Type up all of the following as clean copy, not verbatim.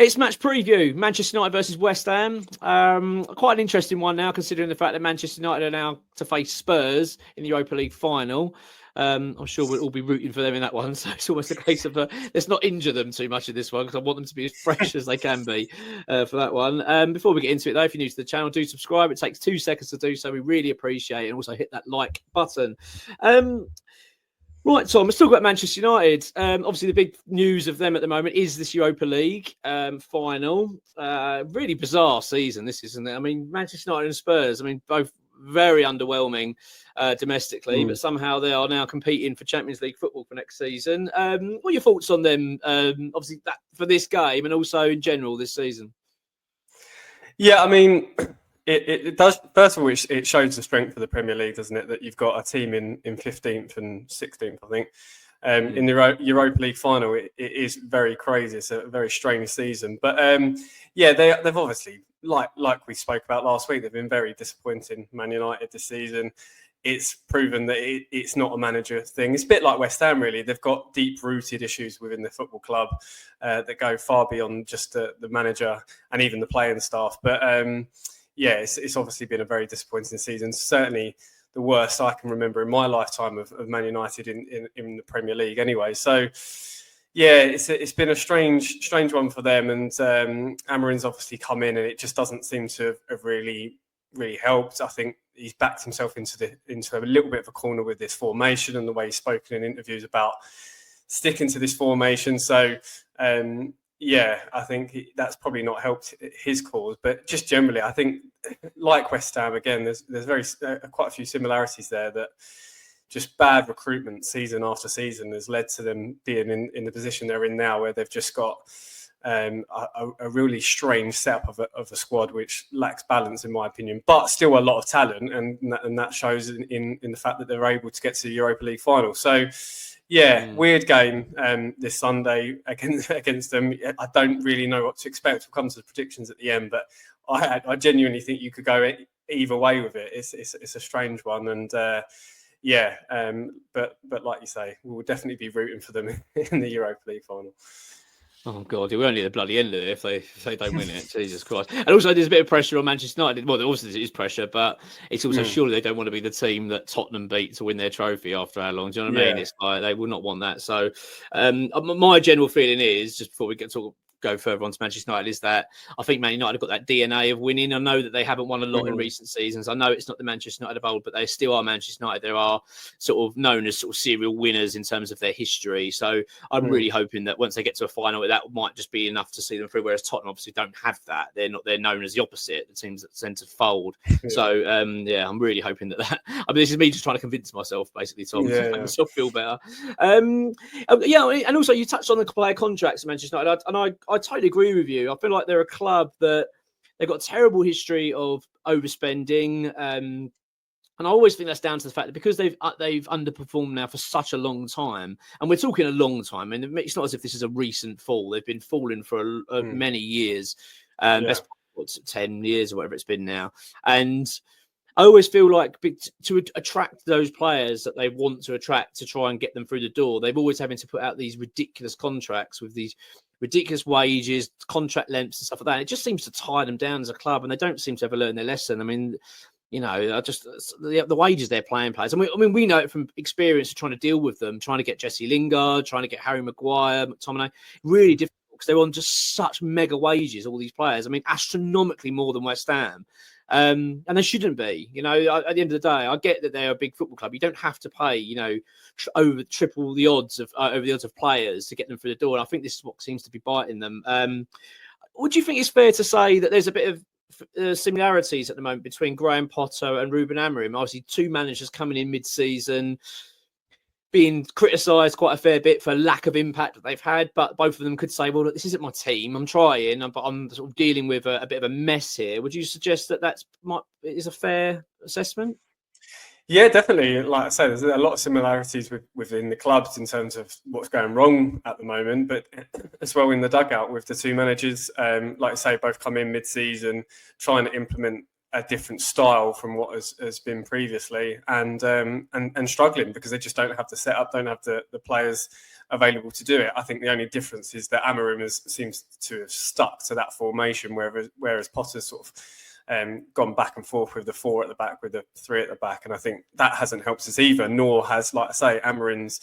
It's match preview. Manchester United versus West Ham. Quite an interesting one now, considering the fact that Manchester United are now to face Spurs in the Europa League final. I'm sure we'll all be rooting for them in that one. So it's almost a case of let's not injure them too much in this one, because I want them to be as fresh as they can be for that one. Before we get into it, though, if you're new to the channel, do subscribe. It takes 2 seconds to do so. We really appreciate it. And also hit that like button. Right, Tom, let's talk about Manchester United. Obviously, the big news of them at the moment is this Europa League final. Really bizarre season, this, isn't it? I mean, Manchester United and Spurs, both very underwhelming domestically, but somehow they are now competing for Champions League football for next season. What are your thoughts on them, obviously, that for this game and also in general this season? Yeah, it does. First of all, it shows the strength of the Premier League, doesn't it? That you've got a team in 15th and 16th, I think. In the Europa League final, it is very crazy. It's a very strange season. But they've obviously, like we spoke about last week, they've been very disappointing, Man United, this season. It's proven that it's not a manager thing. It's a bit like West Ham, really. They've got deep-rooted issues within the football club that go far beyond just the manager and even the playing staff. But it's obviously been a very disappointing season. Certainly the worst I can remember in my lifetime of Man United in the Premier League anyway. So, yeah, it's been a strange one for them. And Amarin's obviously come in and it just doesn't seem to have really helped. I think he's backed himself into a little bit of a corner with this formation and the way he's spoken in interviews about sticking to this formation. So, I think that's probably not helped his cause. But just generally, I think, like West Ham, again, there's quite a few similarities there, that just bad recruitment season after season has led to them being in the position they're in now, where they've just got a really strange setup of a squad which lacks balance, in my opinion, but still a lot of talent, and that shows in the fact that they're able to get to the Europa League final. So, weird game this Sunday against them. I don't really know what to expect. We'll come to the predictions at the end, but I genuinely think you could go either way with it. It's a strange one, and but like you say, we'll definitely be rooting for them in the Europa League final. Oh God, we're only at the bloody end of it if they don't win it. Jesus Christ! And also, there's a bit of pressure on Manchester United. Well, obviously there is pressure, but it's also surely they don't want to be the team that Tottenham beat to win their trophy after how long? Do you know what I mean? It's like they will not want that. So, my general feeling is, just before we go further on to Manchester United, is that I think Man United have got that DNA of winning. I know that they haven't won a lot in recent seasons. I know it's not the Manchester United of old, but they still are Manchester United. They are sort of known as sort of serial winners in terms of their history. So I'm really hoping that once they get to a final, that might just be enough to see them through. Whereas Tottenham obviously don't have that. They're known as the opposite, the teams that tend to fold. So I'm really hoping that. This is me just trying to convince myself, basically, Tom, to make myself feel better. And also you touched on the player contracts at Manchester United, and I totally agree with you. I feel like they're a club that they've got a terrible history of overspending. And I always think that's down to the fact that because they've underperformed now for such a long time, and we're talking a long time, and it's not as if this is a recent fall. They've been falling for many years, 10 years or whatever it's been now. And I always feel like to attract those players that they want to attract, to try and get them through the door, they've always having to put out these ridiculous contracts with these ridiculous wages, contract lengths and stuff like that. It just seems to tie them down as a club, and they don't seem to ever learn their lesson. I mean, the wages they're playing players. We know it from experience of trying to deal with them, trying to get Jesse Lingard, trying to get Harry Maguire, McTominay. Really difficult because they're on just such mega wages, all these players. Astronomically more than West Ham. And they shouldn't be. At the end of the day, I get that they're a big football club. You don't have to pay, over triple the odds of players to get them through the door. And I think this is what seems to be biting them. Would you think it's fair to say that there's a bit of similarities at the moment between Graham Potter and Ruben Amorim? Obviously, two managers coming in mid-season, being criticised quite a fair bit for lack of impact that they've had, but both of them could say, well, look, this isn't my team. I'm trying, but I'm sort of dealing with a bit of a mess here. Would you suggest that is a fair assessment? Yeah, definitely. Like I say, there's a lot of similarities within the clubs in terms of what's going wrong at the moment, but as well in the dugout with the two managers. Like I say, both come in mid-season, trying to implement a different style from what has been previously, and struggling because they just don't have the setup, don't have the players available to do it. I think the only difference is that Amorim seems to have stuck to that formation, whereas Potter's sort of gone back and forth with the 4 at the back, with the 3 at the back, and I think that hasn't helped us either. Nor has, like I say, Amorim's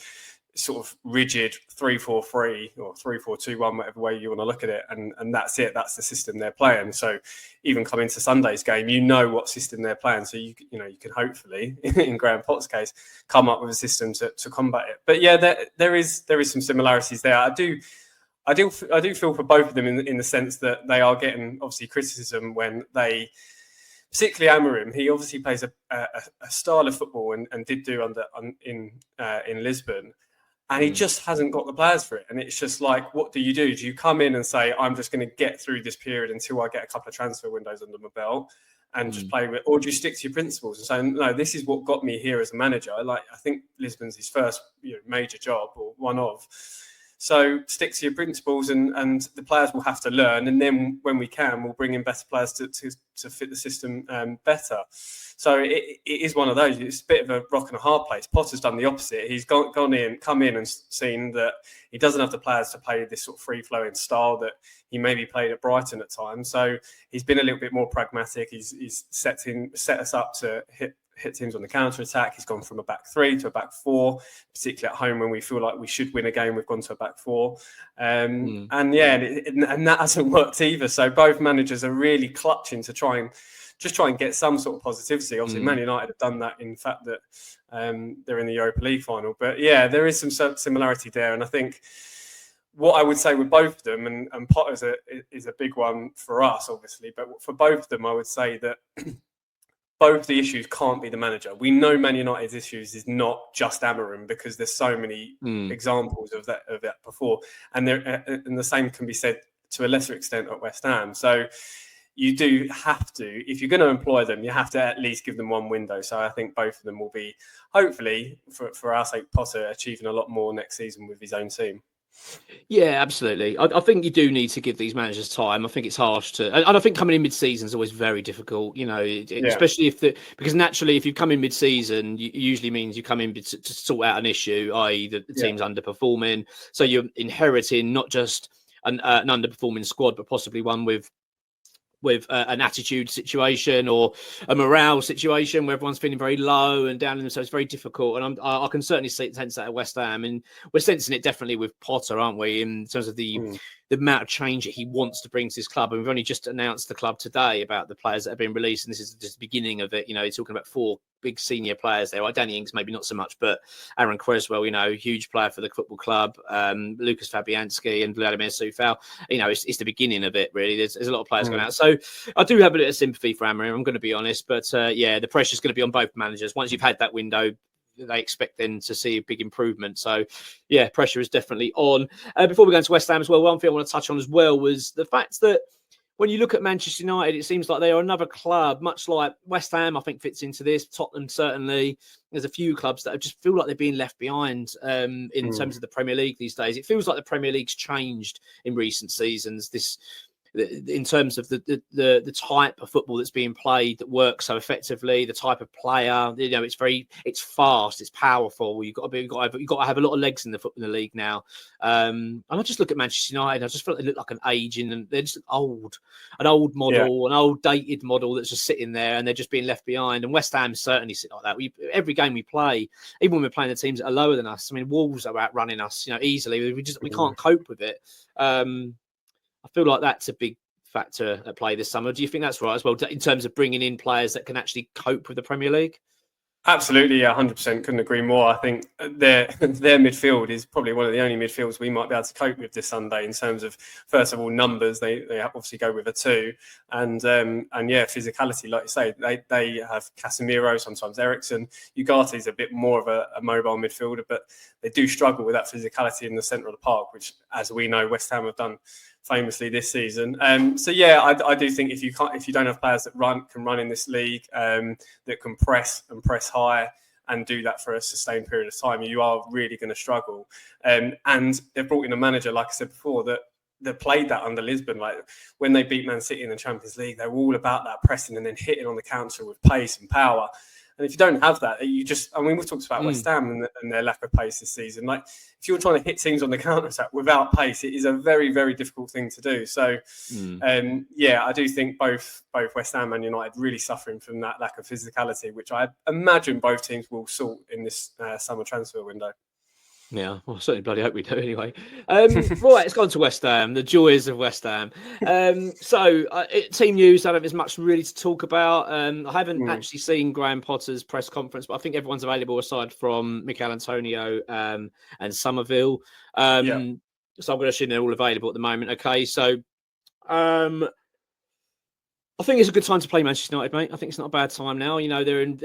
sort of rigid 3-4-3 or 3-4-2-1, whatever way you want to look at it, and that's it. That's the system they're playing. So even coming to Sunday's game, you know what system they're playing. So you can hopefully, in Graham Potter's case, come up with a system to combat it. But yeah, there is some similarities there. I do feel for both of them in the sense that they are getting obviously criticism when they, particularly Amorim, he obviously plays a style of football and did do in Lisbon. And he just hasn't got the players for it. And it's just like, what do? Do you come in and say, I'm just going to get through this period until I get a couple of transfer windows under my belt and just play with, or do you stick to your principles and say, no, this is what got me here as a manager? Like, I think Lisbon's his first major job, or one of. So stick to your principles, and the players will have to learn. And then when we can, we'll bring in better players to fit the system better. So it is one of those. It's a bit of a rock and a hard place. Potter's done the opposite. He's come in and seen that he doesn't have the players to play this sort of free-flowing style that he maybe played at Brighton at times. So he's been a little bit more pragmatic. He's set us up to hit teams on the counter-attack. He's gone from a back 3 to a back 4, particularly at home when we feel like we should win a game. We've gone to a back 4. And that hasn't worked either. So both managers are really clutching to try and get some sort of positivity. Obviously, Man United have done that in the fact that they're in the Europa League final. But yeah, there is some similarity there. And I think what I would say with both of them, and Potter's is a big one for us, obviously, but for both of them, I would say that both the issues can't be the manager. We know Man United's issues is not just Amorim, because there's so many examples of that before, and the same can be said to a lesser extent at West Ham. So you do have to, if you're going to employ them, you have to at least give them one window. So I think both of them will be, hopefully, for our sake, Potter achieving a lot more next season with his own team. Yeah, absolutely. I think you do need to give these managers time. I think it's harsh to, and I think coming in mid-season is always very difficult. Especially because naturally, if you come in mid-season, it usually means you come in to sort out an issue, i.e., the team's underperforming. So you're inheriting not just an underperforming squad, but possibly one with an attitude situation or a morale situation where everyone's feeling very low and down in themselves. It's very difficult. And I can certainly sense that at West Ham. And we're sensing it definitely with Potter, aren't we, in terms of the amount of change that he wants to bring to his club. And we've only just announced the club today about the players that have been released. And this is just the beginning of it. He's talking about 4 big senior players there. Danny Ings, maybe not so much, but Aaron Creswell, huge player for the football club, Lucas Fabianski and Vladimir Soufal. It's the beginning of it, really. There's a lot of players going out. So I do have a bit of sympathy for Amorim, I'm going to be honest. But the pressure's going to be on both managers. Once you've had that window, they expect then to see a big improvement. So, yeah, pressure is definitely on. Before we go into West Ham as well, one thing I want to touch on as well was the fact that when you look at Manchester United, it seems like they are another club, much like West Ham, I think fits into this. Tottenham, certainly. There's a few clubs that just feel like they're being left behind in terms of the Premier League these days. It feels like the Premier League's changed in recent seasons. In terms of the type of football that's being played that works so effectively, the type of player, it's fast, it's powerful. You've got to have a lot of legs in the league now. And I just look at Manchester United, I just feel like they look like an aging, and they're just an old model, an old dated model that's just sitting there, and they're just being left behind. And West Ham certainly sit like that. Every game we play, even when we're playing the teams that are lower than us, I mean, Wolves are outrunning us, easily. We can't cope with it. I feel like that's a big factor at play this summer. Do you think that's right as well, in terms of bringing in players that can actually cope with the Premier League? Absolutely, 100%. Couldn't agree more. I think their midfield is probably one of the only midfields we might be able to cope with this Sunday in terms of, first of all, numbers. They obviously go with a 2, and physicality. Like you say, they have Casemiro, sometimes Eriksen. Ugarte's a bit more of a mobile midfielder, but they do struggle with that physicality in the centre of the park, which, as we know, West Ham have done famously this season. I do think if you don't have players that can run in this league, that can press high and do that for a sustained period of time, you are really going to struggle. And they've brought in a manager, like I said before, that that played that under Lisbon. Like when they beat Man City in the Champions League, they were all about that pressing and then hitting on the counter with pace and power. And if you don't have that, we've talked about West Ham and their lack of pace this season. Like if you're trying to hit teams on the counter attack without pace, it is a very, very difficult thing to do. So, I do think both West Ham and United really suffering from that lack of physicality, which I imagine both teams will sort in this summer transfer window. Yeah, well, I certainly bloody hope we do anyway. Right, let's go on to West Ham, the joys of West Ham. Team news, I don't think there's much really to talk about. I haven't actually seen Graham Potter's press conference, but I think everyone's available aside from Mikel Antonio and Somerville. So I'm going to assume they're all available at the moment. Okay, so I think it's a good time to play Manchester United, mate. I think it's not a bad time now. You know, they're in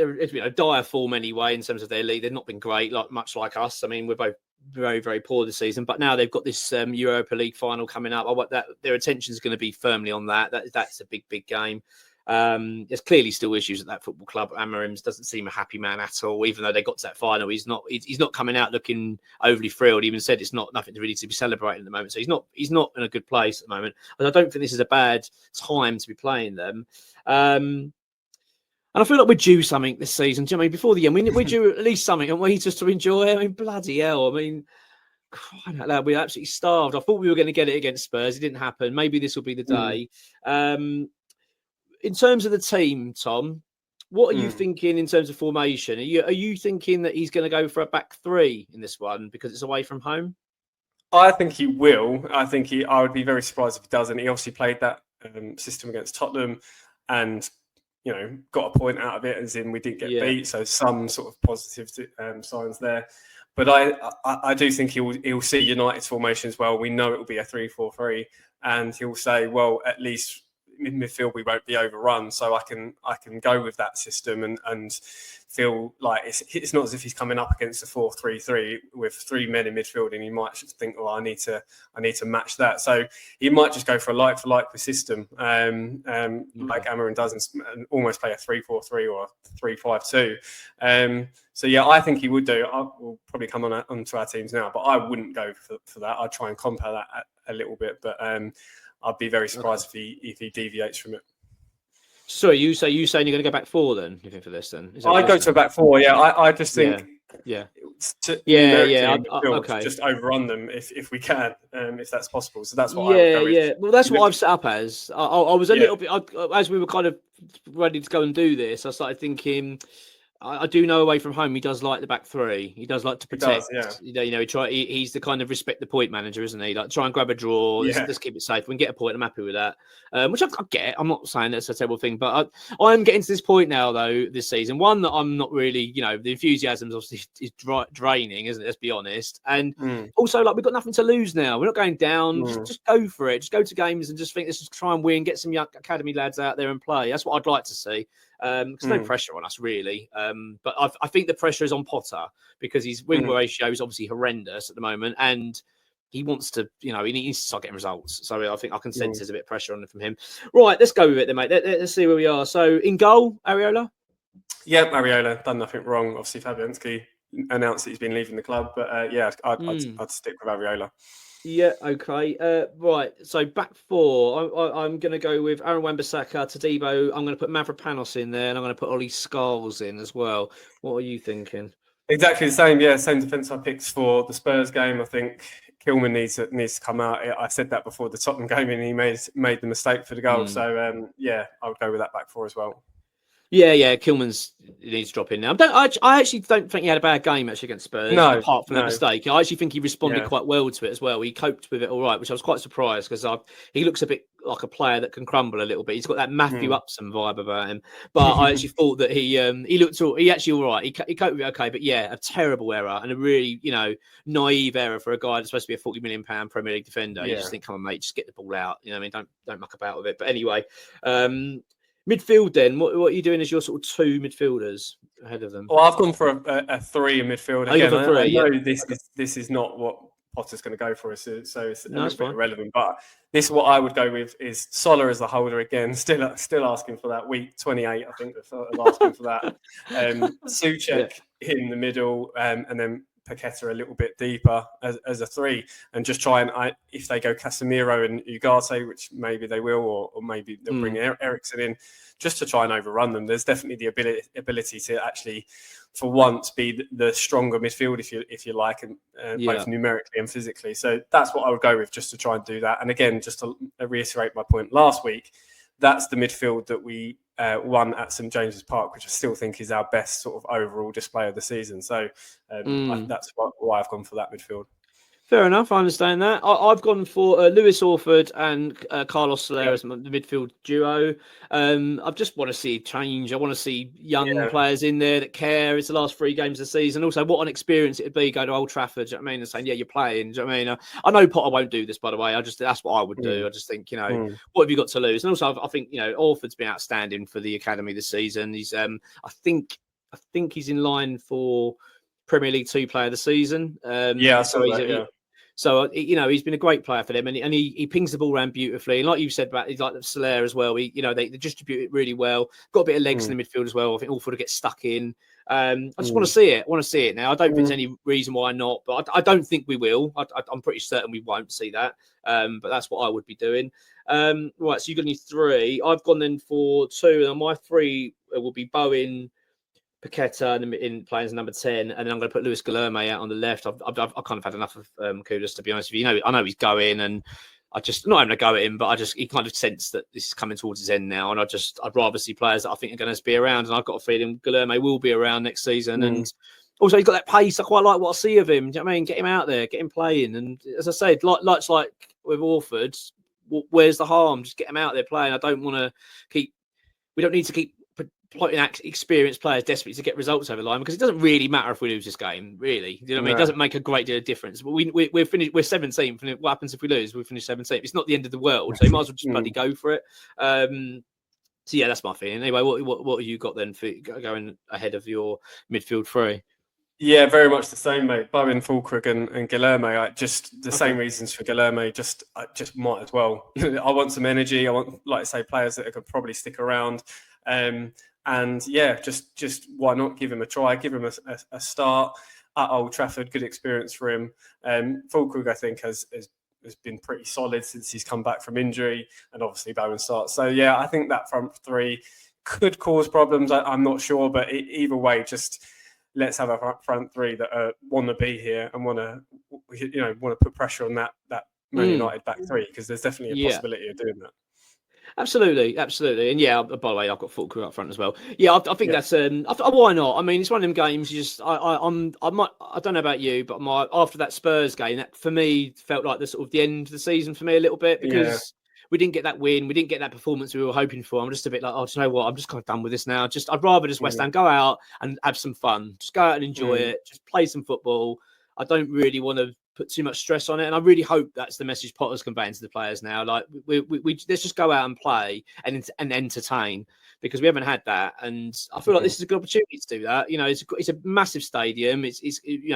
dire form anyway in terms of their league. They've not been great, much like us. I mean, we're both very, very poor this season. But now they've got this Europa League final coming up. Their attention is going to be firmly on that. That's a big, big game. There's clearly still issues at that football club. Amorim doesn't seem a happy man at all. Even though they got to that final, he's not coming out looking overly thrilled. He even said it's nothing really to be celebrating at the moment. So he's not in a good place at the moment. And I don't think this is a bad time to be playing them. And I feel like we're due something this season. Do you know what I mean? Before the end, we're due at least something, and we just to enjoy. I mean, bloody hell! I mean, crying out loud, we're absolutely starved. I thought we were going to get it against Spurs. It didn't happen. Maybe this will be the day. In terms of the team, Tom, what are you thinking in terms of formation? Are you thinking that he's going to go for a back three in this one because it's away from home? I think he will. I would be very surprised if he doesn't. He obviously played that system against Tottenham and, got a point out of it, as in we didn't get beat. So some sort of positive signs there. But I do think he'll see United's formation as well. We know it will be a 3-4-3, and he'll say, well, at least in midfield we won't be overrun, so I can go with that system and feel like it's not as if he's coming up against a 4-3-3 with three men in midfield, and he might think, well, I need to match that. So he might just go for a like with system, like Amorim does, and almost play a 3-4-3 or a 3-5-2. So yeah, I think he would do. We'll probably come onto our teams now, but I wouldn't go for that. I'd try and compare that a little bit, but I'd be very surprised if he deviates from it. So you saying you're going to go back four then? You think for this then? I'd go to a back four. Yeah, I just think. Okay. Just overrun them if we can, if that's possible. So that's what I would go with. Well, that's what I've set up as. I was a little bit as we were kind of ready to go and do this. I started thinking. I do know away from home he does like the back three. He does like to protect. He's the kind of respect the point manager, isn't he? Like try and grab a draw. Let's keep it safe. We can get a point. I'm happy with that. Which I get. I'm not saying that's a terrible thing, but I'm getting to this point now though this season. One that I'm not really, the enthusiasm obviously is draining, isn't it? Let's be honest. And also like we've got nothing to lose now. We're not going down. Just go for it. Just go to games and just think let's just try and win. Get some young academy lads out there and play. That's what I'd like to see. There's no pressure on us really. But I think the pressure is on Potter because his win ratio is obviously horrendous at the moment, and he wants to, he needs to start getting results. So I think I can sense there's a bit of pressure on it from him. Right, let's go with it then, mate. Let's see where we are. So in goal, Areola? Yeah, Areola, done nothing wrong. Obviously, Fabianski announced that he's been leaving the club, but I'd stick with Areola. Yeah, okay. Right, so back four. I'm going to go with Aaron Wan-Bissaka, Todibo. I'm going to put Mavropanos in there, and I'm going to put Ollie Scholes in as well. What are you thinking? Exactly the same. Yeah, same defence I picked for the Spurs game. I think Kilman needs to come out. I said that before the Tottenham game, and he made the mistake for the goal. So I would go with that back four as well. Yeah, Kilman's needs to drop in now. I actually don't think he had a bad game actually against Spurs, apart from that mistake. I actually think he responded quite well to it as well. He coped with it all right, which I was quite surprised because he looks a bit like a player that can crumble a little bit. He's got that Matthew Upson vibe about him. But I actually thought that he actually all right. He coped with it okay, but a terrible error and a really, naive error for a guy that's supposed to be a £40 million Premier League defender. You just think, come on, mate, just get the ball out. You know what I mean? Don't muck about with it. But anyway, midfield then, what are you doing as your sort of two midfielders ahead of them? Well, I've gone for a three in midfield. Again, I know this is not what Potter's going to go for us, so it's a little bit irrelevant. But this, what I would go with is Soler as the holder again, still asking for that. Week 28, I think, they're asking for that. Souček in the middle, and then Paqueta a little bit deeper as a 3 and just try and, if they go Casemiro and Ugarte, which maybe they will, or maybe they'll bring Eriksen in, just to try and overrun them. There's definitely the ability to actually, for once, be the stronger midfield, if you like, and both numerically and physically. So that's what I would go with, just to try and do that. And again, just to reiterate my point last week, that's the midfield that we won at St James's Park, which I still think is our best sort of overall display of the season. So that's why I've gone for that midfield. Fair enough, I understand that. I've gone for Lewis Orford and Carlos Soler as the midfield duo. I just want to see change. I want to see young players in there that care. It's the last 3 games of the season. Also, what an experience it would be going to Old Trafford. Do you know what I mean? And saying, yeah, you're playing. Do you know what I mean? I know Potter won't do this, by the way. That's what I would do. I just think, what have you got to lose? And also, I think, Orford's been outstanding for the academy this season. He's, I think he's in line for Premier League 2 Player of the Season. I saw that. So, he's been a great player for them, and he pings the ball around beautifully. And like you said about, he's like Soler as well. They distribute it really well. Got a bit of legs in the midfield as well. I think Orford will get stuck in. I just want to see it. I want to see it now. I don't think there's any reason why not, but I don't think we will. I'm pretty certain we won't see that. But that's what I would be doing. Right, so you've got any 3. I've gone then for 2, and my 3 will be Bowen, Paqueta in playing as number 10, and then I'm going to put Luis Guilherme out on the left. I've kind of had enough of Kudus, to be honest with you. I know he's going, and I just not having a go at him, but he kind of sense that this is coming towards his end now, and I'd rather see players that I think are going to be around, and I've got a feeling Guilherme will be around next season, and also he's got that pace. I quite like what I see of him. Do you know what I mean? Get him out there, get him playing, and as I said, like with Orford, where's the harm? Just get him out there playing. We don't need to keep putting experienced players desperately to get results over the line, because it doesn't really matter if we lose this game, really. You know what I mean? It doesn't make a great deal of difference. But we're finished. We're 17th, and what happens if we lose? We finish 17th. It's not the end of the world, so you might as well just bloody go for it. So yeah, that's my feeling. Anyway, what have you got then for going ahead of your midfield 3? Yeah, very much the same, mate. Bowen, Fulkrug, and Guilherme. Just the same reasons for Guilherme. I just might as well. I want some energy. I want, like I say, players that could probably stick around. And yeah, just why not give him a try? Give him a start at Old Trafford. Good experience for him. Fulkrug, I think, has been pretty solid since he's come back from injury, and obviously Bowen starts. So yeah, I think that front 3 could cause problems. I'm not sure, but either way, just let's have a front 3 that want to be here and want to put pressure on that Man United back 3, because there's definitely a possibility of doing that. Absolutely, and yeah. By the way, I've got Fulkrug up front as well. Yeah, I think that's why not? I mean, it's one of them games. You just, I don't know about you, but after that Spurs game, that for me felt like the sort of the end of the season for me a little bit, because we didn't get that win, we didn't get that performance we were hoping for. I'm just a bit like, do you know what? I'm just kind of done with this now. I'd rather just West Ham go out and have some fun, just go out and enjoy it, just play some football. I don't really want to put too much stress on it, and I really hope that's the message Potter's conveying to the players now. Like, we let's just go out and play and entertain, because we haven't had that, and I feel like this is a good opportunity to do that. It's a massive stadium. It's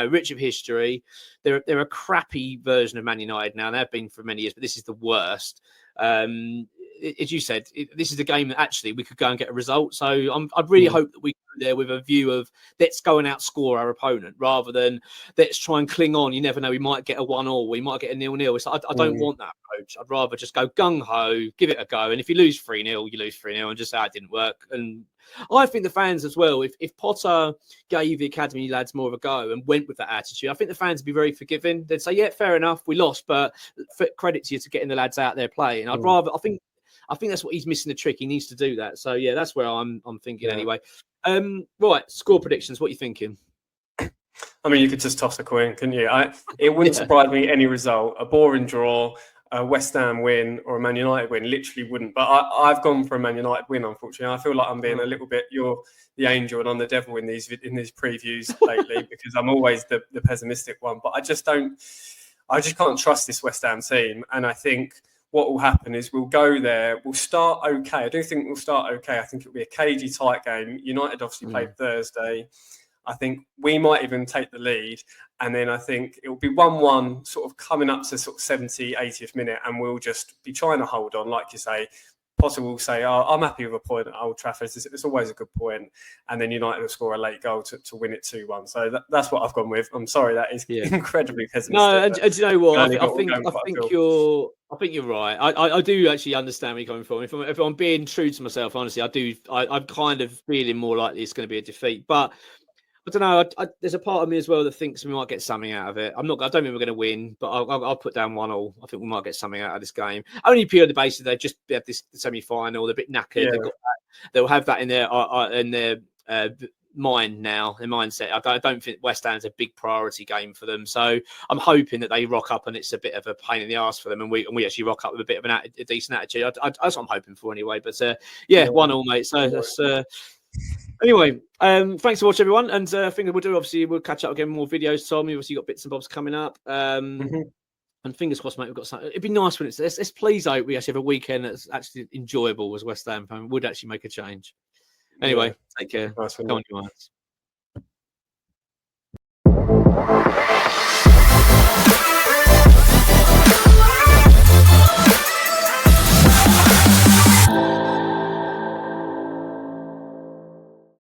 rich of history. They're a crappy version of Man United now. They've been for many years, but this is the worst. As you said, this is a game that actually we could go and get a result. So I'd really hope that we go there with a view of let's go and outscore our opponent, rather than let's try and cling on. You never know, we might get a 1-1, we might get a 0-0. So I don't want that approach. I'd rather just go gung-ho, give it a go. And if you lose 3-0, you lose 3-0, and just say it didn't work. And I think the fans as well, if Potter gave the academy lads more of a go and went with that attitude, I think the fans would be very forgiving. They'd say, yeah, fair enough, we lost, but credit to you to getting the lads out there playing. I think that's what he's missing the trick. He needs to do that. So yeah, that's where I'm thinking anyway. Right, score predictions. What are you thinking? I mean, you could just toss a coin, couldn't you? It wouldn't surprise me any result. A boring draw, a West Ham win, or a Man United win literally wouldn't. But I've gone for a Man United win, unfortunately. I feel like I'm being a little bit, you're the angel and I'm the devil in these previews lately, because I'm always the pessimistic one. But I just can't trust this West Ham team. And I think what will happen is we'll go there, we'll start okay. I do think we'll start okay. I think it'll be a cagey, tight game. United obviously played Thursday. I think we might even take the lead. And then I think it will be 1-1 sort of coming up to sort of 70, 80th minute. And we'll just be trying to hold on, like you say, Potter will say, "Oh, I'm happy with a point at Old Trafford. It's always a good point." And then United will score a late goal to win it 2-1. So that's what I've gone with. I'm sorry, that is incredibly pessimistic. No, and do you know what? I think you're right. I do actually understand where you're coming from. If I'm being true to myself, honestly, I'm kind of feeling more likely it's going to be a defeat. But I don't know. There's a part of me as well that thinks we might get something out of it. I don't think we're going to win, but I'll put down 1-1. I think we might get something out of this game. Only purely on the basis they just had this semi-final. They're a bit knackered. Yeah. They've got that. They'll have that in their mind now, their mindset. I don't think West Ham's a big priority game for them. So I'm hoping that they rock up and it's a bit of a pain in the arse for them, and we actually rock up with a bit of a decent attitude. That's what I'm hoping for anyway. But 1-1, mate. So that's. Anyway, thanks for watching, everyone. And I think we'll catch up again, more videos. Tom, you obviously got bits and bobs coming up. And fingers crossed, mate, we've got something. It'd be nice when let's please hope we actually have a weekend that's actually enjoyable as West Ham fan. Would actually make a change. Anyway, take care. Nice one. Go on, you guys.